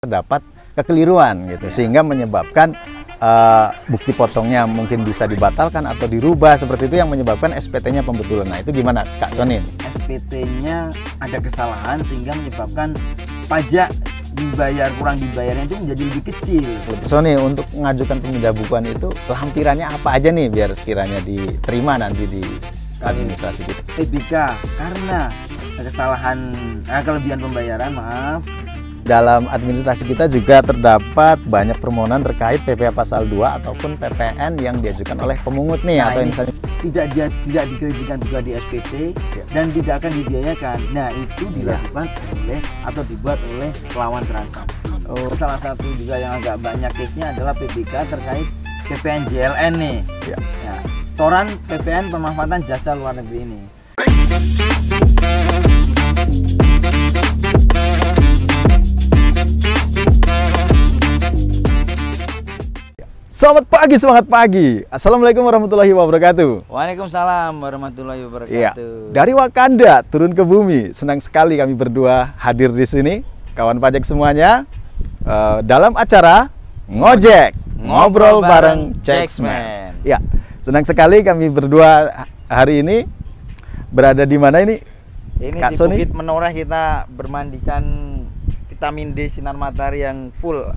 terdapat kekeliruan gitu, sehingga menyebabkan bukti potongnya mungkin bisa dibatalkan atau dirubah, seperti itu yang menyebabkan SPT-nya pembetulan. Nah, itu gimana Kak Sony? SPT-nya ada kesalahan sehingga menyebabkan pajak kurang dibayarnya itu menjadi lebih kecil. Sony, untuk mengajukan pemindah bukuan itu lampirannya apa aja nih biar sekiranya diterima nanti di administrasi kita? PBK karena kesalahan kelebihan pembayaran, maaf. Dalam administrasi kita juga terdapat banyak permohonan terkait PPh pasal 2 ataupun PPN yang diajukan oleh pemungut nih, atau misalnya tidak dikreditkan juga di SPT dan tidak akan dibiayakan. Nah, itu dilakukan oleh atau dibuat oleh pelawan transaksi. Salah satu juga yang agak banyak case-nya adalah PBK terkait PPN JLN nih. Ya, setoran PPN pemanfaatan jasa luar negeri ini. Selamat pagi, semangat pagi. Assalamualaikum warahmatullahi wabarakatuh. Waalaikumsalam warahmatullahi wabarakatuh. Ya, dari Wakanda turun ke bumi. Senang sekali kami berdua hadir di sini, kawan pajak semuanya, dalam acara Ngojek Ngobrol bareng Jacksman. Ya, senang sekali kami berdua hari ini berada di mana ini? Ini Kak di Sony? Bukit Menoreh, kita bermandikan vitamin D sinar matahari yang full.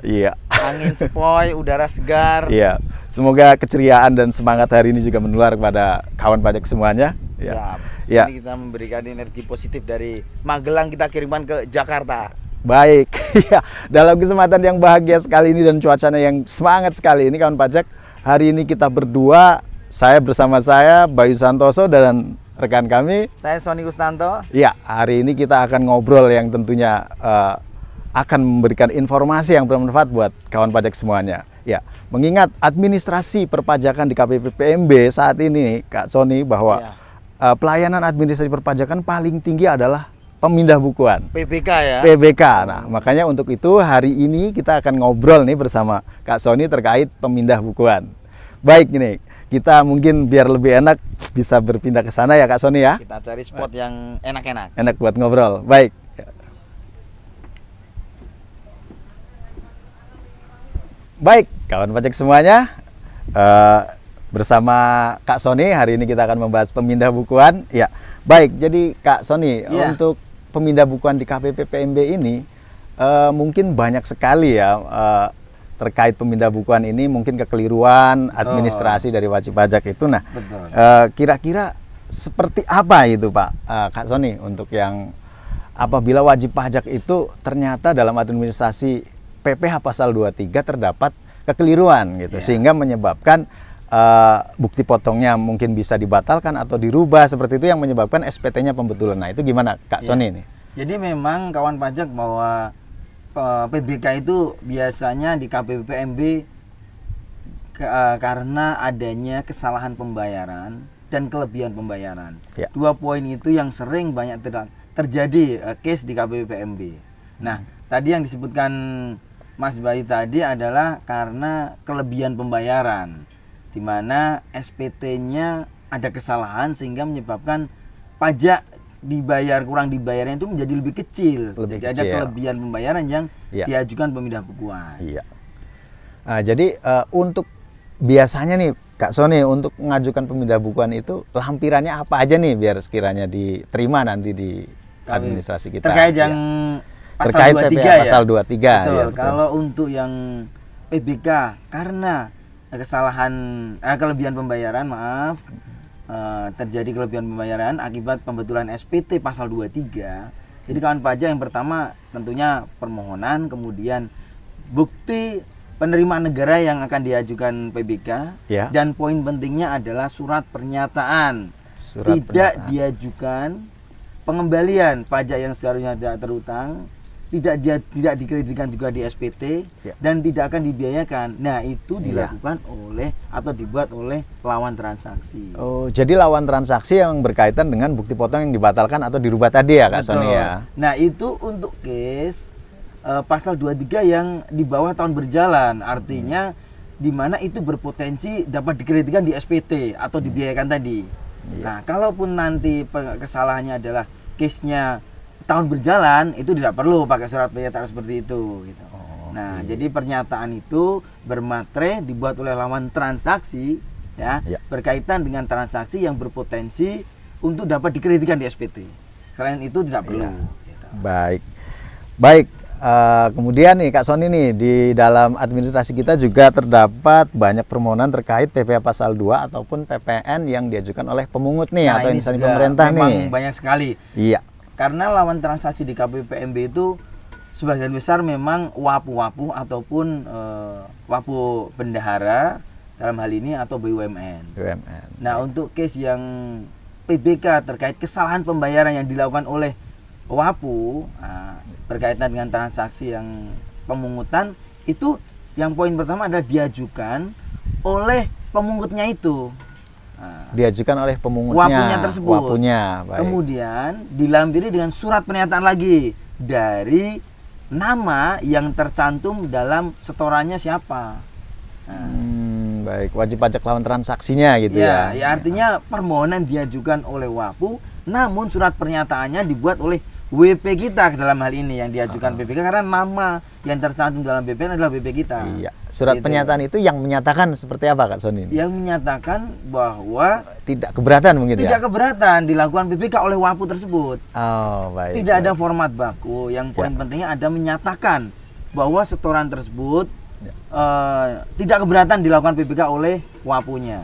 Iya. Angin sepoi, udara segar. Iya. Semoga keceriaan dan semangat hari ini juga menular kepada kawan pajak semuanya. Ya. Ya. Ini kita memberikan energi positif dari Magelang, kita kirimkan ke Jakarta. Baik. Ya. Dalam kesempatan yang bahagia sekali ini dan cuacanya yang semangat sekali ini, kawan pajak, hari ini kita berdua, saya Bayu Santoso dan rekan kami, Saya Sony Kustanto. ya, hari ini kita akan ngobrol yang tentunya akan memberikan informasi yang bermanfaat buat kawan pajak semuanya. Ya, mengingat administrasi perpajakan di KPP PMB saat ini, Kak Sony, bahwa pelayanan administrasi perpajakan paling tinggi adalah pemindah bukuan. PBK ya. PBK. Nah, makanya untuk itu hari ini kita akan ngobrol nih bersama Kak Sony terkait pemindah bukuan. Baik, ini kita mungkin biar lebih enak bisa berpindah ke sana ya Kak Sony ya. Kita cari spot yang enak-enak. Enak buat ngobrol. Baik. Baik, kawan pajak semuanya, bersama Kak Sony hari ini kita akan membahas pemindah bukuan. Ya, baik. Jadi Kak Sony, untuk pemindah bukuan di KPP PMB ini mungkin banyak sekali ya terkait pemindah bukuan ini, mungkin kekeliruan administrasi dari wajib pajak itu. Nah, kira-kira seperti apa itu Pak Kak Sony untuk yang apabila wajib pajak itu ternyata dalam administrasi PPh pasal 23 terdapat kekeliruan gitu, sehingga menyebabkan bukti potongnya mungkin bisa dibatalkan atau dirubah, seperti itu yang menyebabkan SPT-nya pembetulan. Nah, itu gimana Kak Sony ini? Jadi memang kawan pajak bahwa PBK itu biasanya di KPP PMB karena adanya kesalahan pembayaran dan kelebihan pembayaran. Dua poin itu yang sering banyak terjadi case di KPP PMB. Nah, tadi yang disebutkan Mas Bayu tadi adalah karena kelebihan pembayaran, di mana SPT-nya ada kesalahan sehingga menyebabkan pajak kurang dibayarnya itu menjadi lebih kecil. Jadi ada kelebihan pembayaran yang diajukan pemindah bukuan. Iya. Nah, jadi untuk biasanya nih Kak Sony, untuk mengajukan pemindah bukuan itu lampirannya apa aja nih biar sekiranya diterima nanti di administrasi kita? Terkait yang terkait PPh pasal 23 betul. Ya, betul. Kalau untuk yang PBK karena kesalahan kelebihan pembayaran, maaf, terjadi kelebihan pembayaran akibat pembetulan SPT pasal 23. Jadi kawan pajak yang pertama tentunya permohonan, kemudian bukti penerimaan negara yang akan diajukan PBK, dan poin pentingnya adalah surat pernyataan tidak diajukan pengembalian pajak yang seharusnya tidak terutang, tidak dikreditkan juga di SPT, dan tidak akan dibiayakan. Nah, itu dilakukan oleh atau dibuat oleh lawan transaksi. Oh, jadi lawan transaksi yang berkaitan dengan bukti potong yang dibatalkan atau dirubah tadi ya Kak Sony ya. Nah, itu untuk case pasal 23 yang di bawah tahun berjalan, artinya di mana itu berpotensi dapat dikreditkan di SPT atau dibiayakan tadi. Nah, kalaupun nanti kesalahannya adalah case-nya tahun berjalan itu tidak perlu pakai surat pernyataan seperti itu gitu. Nah, jadi pernyataan itu bermaterai dibuat oleh lawan transaksi ya, berkaitan dengan transaksi yang berpotensi untuk dapat dikreditkan di SPT. Selain itu tidak perlu. Gitu. Baik. Baik. Kemudian nih Kak Sony nih, di dalam administrasi kita juga terdapat banyak permohonan terkait PPh pasal 2 ataupun PPN yang diajukan oleh pemungut nih, atau instansi pemerintah nih. Banyak sekali. Iya. Karena lawan transaksi di KPPMB itu sebagian besar memang wapu-wapu ataupun wapu bendahara dalam hal ini atau BUMN. Nah, untuk case yang PBK terkait kesalahan pembayaran yang dilakukan oleh wapu berkaitan dengan transaksi yang pemungutan, itu yang poin pertama adalah diajukan oleh pemungutnya itu. Diajukan oleh pemungutnya, wapunya tersebut. Baik. Kemudian dilampiri dengan surat pernyataan lagi dari nama yang tercantum dalam setorannya siapa. Baik, wajib pajak lawan transaksinya gitu ya. Ya artinya permohonan diajukan oleh wapu, namun surat pernyataannya dibuat oleh WP kita dalam hal ini yang diajukan PPK, karena nama yang tercantum dalam BPN adalah WP kita. Iya. Surat pernyataan itu yang menyatakan seperti apa Kak Sony? Yang menyatakan bahwa tidak keberatan mungkin tidak keberatan dilakukan PPK oleh wapu tersebut. Oh, baik. Tidak ada format baku. Yang poin pentingnya ada menyatakan bahwa setoran tersebut tidak keberatan dilakukan PPK oleh wapunya.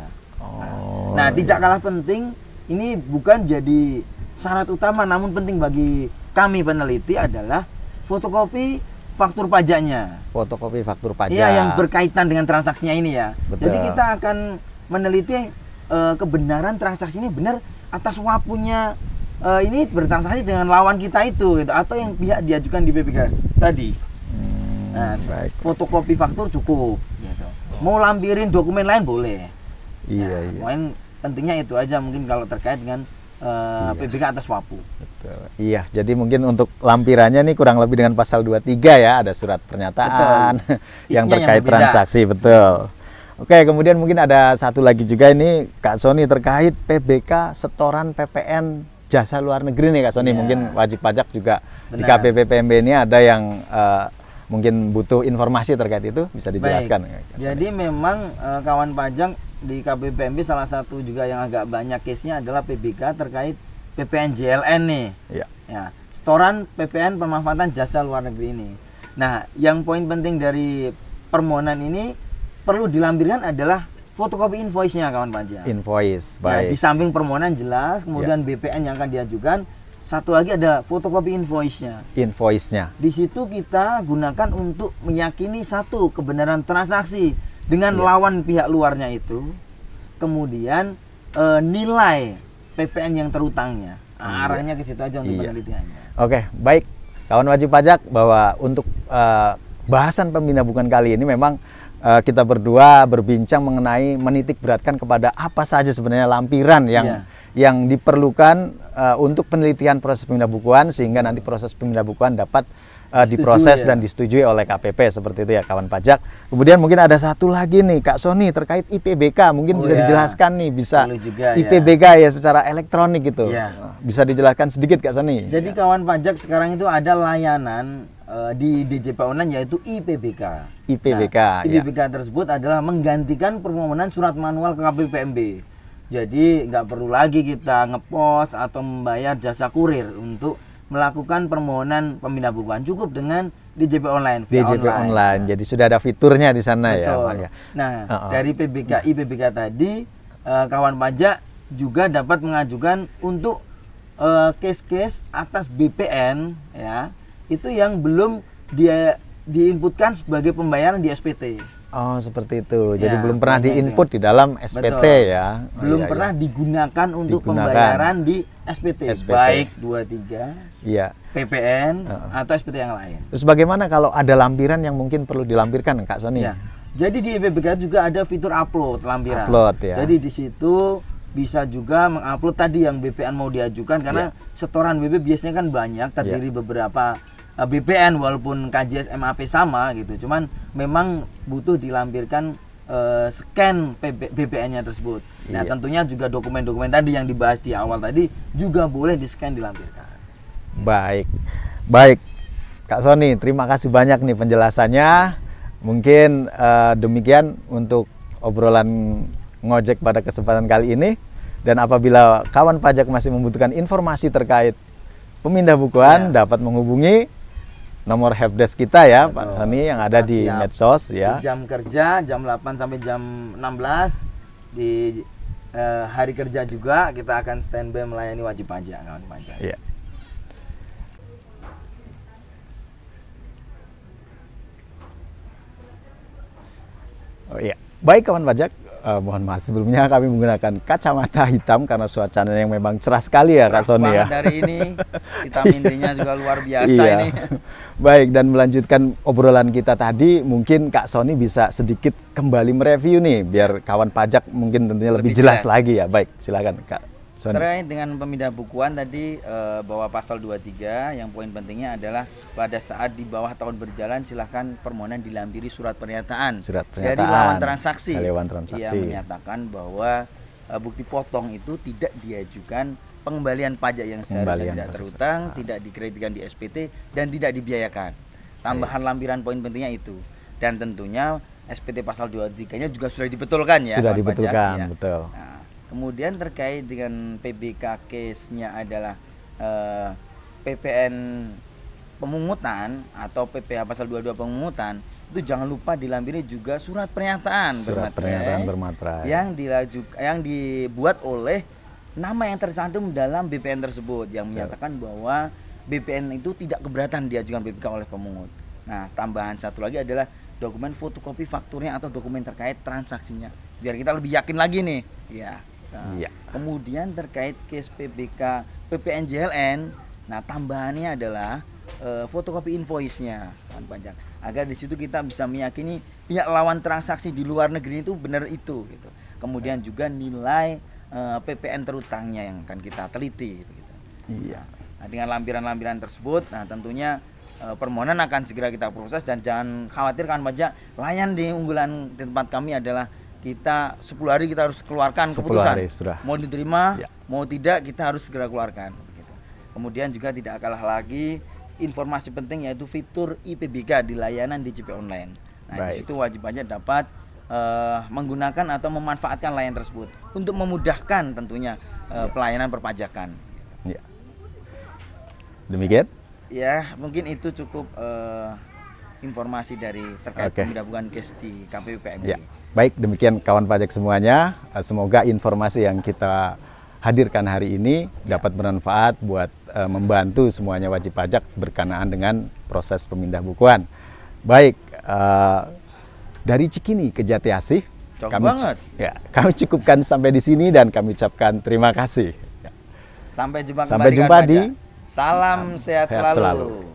Nah, tidak kalah penting, ini bukan jadi syarat utama, namun penting bagi kami peneliti adalah fotokopi faktur pajaknya. Fotokopi faktur pajak. Iya, yang berkaitan dengan transaksinya ini ya. Betul. Jadi kita akan meneliti kebenaran transaksi ini benar atas wapunya ini bertransaksi dengan lawan kita itu gitu, atau yang pihak diajukan di BPK tadi. Nah, fotokopi faktur cukup gitu. Mau lampirin dokumen lain boleh. Iya. Poin pentingnya itu aja mungkin kalau terkait dengan PPK atas wapu. Betul. Iya, jadi mungkin untuk lampirannya nih kurang lebih dengan pasal 23 ya, ada surat pernyataan yang terkait transaksi, betul. Oke, kemudian mungkin ada satu lagi juga ini Kak Sony terkait PBK setoran PPN jasa luar negeri nih Kak Sony. Mungkin wajib pajak juga di KPPMB ini ada yang mungkin butuh informasi terkait itu, bisa dijelaskan. Jadi memang kawan pajak di KPPMB salah satu juga yang agak banyak case-nya adalah PBK terkait PPN JLN nih. Ya, setoran PPN pemanfaatan jasa luar negeri ini. Nah, yang poin penting dari permohonan ini perlu dilampirkan adalah fotokopi invoice-nya kawan pajak. Invoice, Ya, baik. di samping permohonan jelas, kemudian BPN yang akan diajukan, satu lagi ada fotokopi invoice-nya. Invoice-nya. Di situ kita gunakan untuk meyakini satu kebenaran transaksi dengan lawan pihak luarnya itu, kemudian nilai PPN yang terutangnya. Arahnya ke situ aja untuk penelitiannya. Oke, baik. Kawan wajib pajak, bahwa untuk bahasan Pembina Bukuan kali ini memang kita berdua berbincang mengenai menitik beratkan kepada apa saja sebenarnya lampiran yang diperlukan untuk penelitian proses Pembina Bukuan, sehingga nanti proses Pembina Bukuan dapat diproses dan disetujui oleh KPP, seperti itu ya kawan pajak. Kemudian mungkin ada satu lagi nih Kak Sony terkait IPBK, mungkin bisa dijelaskan nih, bisa juga, IPBK ya secara elektronik gitu. Bisa dijelaskan sedikit Kak Sony? Jadi kawan pajak sekarang itu ada layanan di DJP Online yaitu IPBK. IPBK tersebut adalah menggantikan permohonan surat manual ke KPPMB. Jadi nggak perlu lagi kita ngepost atau membayar jasa kurir untuk melakukan permohonan Pembina Bukuan, cukup dengan DJP Online. DJP Online. Jadi sudah ada fiturnya di sana. Betul. Ya. Nah, dari IPBK tadi kawan pajak juga dapat mengajukan untuk case-case atas BPN ya, itu yang belum dia diinputkan sebagai pembayaran di SPT. Oh, seperti itu. Jadi belum pernah diinput di dalam SPT ya. Belum pernah digunakan untuk pembayaran di SPT. Baik 23, PPN atau SPT yang lain. Terus bagaimana kalau ada lampiran yang mungkin perlu dilampirkan Kak Sony? Jadi di IPBK juga ada fitur upload lampiran. Ya. Jadi di situ bisa juga mengupload tadi yang BPN mau diajukan, karena setoran BB biasanya kan banyak, terdiri beberapa BPN walaupun KJS MAP sama gitu, cuman memang butuh dilampirkan scan BPN-nya tersebut. Nah, tentunya juga dokumen-dokumen tadi yang dibahas di awal tadi juga boleh di-scan dilampirkan. Baik, baik, Kak Sony, terima kasih banyak nih penjelasannya. Mungkin demikian untuk obrolan ngojek pada kesempatan kali ini. Dan apabila kawan pajak masih membutuhkan informasi terkait pemindah bukuan, dapat menghubungi nomor helpdesk kita ya, Pak Sony, yang ada di medsos ya. Di jam kerja jam 8 sampai jam 16, di hari kerja juga kita akan standby melayani wajib pajak, kawan pajak. Iya. Oh iya, baik kawan pajak, mohon maaf sebelumnya kami menggunakan kacamata hitam karena suasana yang memang cerah sekali ya Kak Sony ya. Dari ini vitamin D-nya juga luar biasa ini. Baik, dan melanjutkan obrolan kita tadi, mungkin Kak Sony bisa sedikit kembali mereview nih biar kawan pajak mungkin tentunya lebih jelas lagi ya. Baik, silakan Kak Sony. Terkait dengan pemindah bukuan tadi, bahwa pasal 23 yang poin pentingnya adalah pada saat di bawah tahun berjalan silahkan permohonan dilampiri surat pernyataan dari lawan transaksi yang menyatakan bahwa bukti potong itu tidak diajukan pengembalian pajak yang seharusnya tidak terutang, tidak dikreditkan di SPT dan tidak dibiayakan. Tambahan lampiran poin pentingnya itu. Dan tentunya SPT pasal 23-nya juga sudah dibetulkan ya. Sudah dibetulkan, ya. Betul. Nah, kemudian terkait dengan PBK case-nya adalah PPN pemungutan atau PPh pasal 22 pemungutan, itu jangan lupa dilampiri juga surat pernyataan bermaterai yang dibuat oleh nama yang tercantum dalam BPN tersebut yang menyatakan bahwa BPN itu tidak keberatan diajukan PBK oleh pemungut. Nah, tambahan satu lagi adalah dokumen fotokopi fakturnya atau dokumen terkait transaksinya biar kita lebih yakin lagi nih ya. Nah, kemudian terkait case PBK PPN JLN, nah tambahannya adalah fotokopi invoice-nya kawan pajak agar di situ kita bisa meyakini pihak lawan transaksi di luar negeri itu benar itu gitu. Kemudian juga nilai PPN terutangnya yang akan kita teliti gitu. Iya. Nah, dengan lampiran-lampiran tersebut, nah tentunya permohonan akan segera kita proses dan jangan khawatir kawan pajak, layan di unggulan di tempat kami adalah kita 10 hari kita harus keluarkan keputusan. Mau diterima, mau tidak kita harus segera keluarkan. Begitu. Kemudian juga tidak kalah lagi informasi penting yaitu fitur IPBK di layanan DJP online. Nah, di situ wajib pajak dapat menggunakan atau memanfaatkan layanan tersebut untuk memudahkan tentunya pelayanan perpajakan. Ya. Demikian? Ya, mungkin itu cukup informasi dari terkait pemindah bukuan case di KPU PMB. Ya. Baik, demikian kawan pajak semuanya. Semoga informasi yang kita hadirkan hari ini dapat bermanfaat buat membantu semuanya wajib pajak berkenaan dengan proses pemindah bukuan. Baik, dari Cikini ke Jati Asih, kami cukupkan sampai di sini dan kami ucapkan terima kasih. Sampai jumpa di Salam sehat selalu.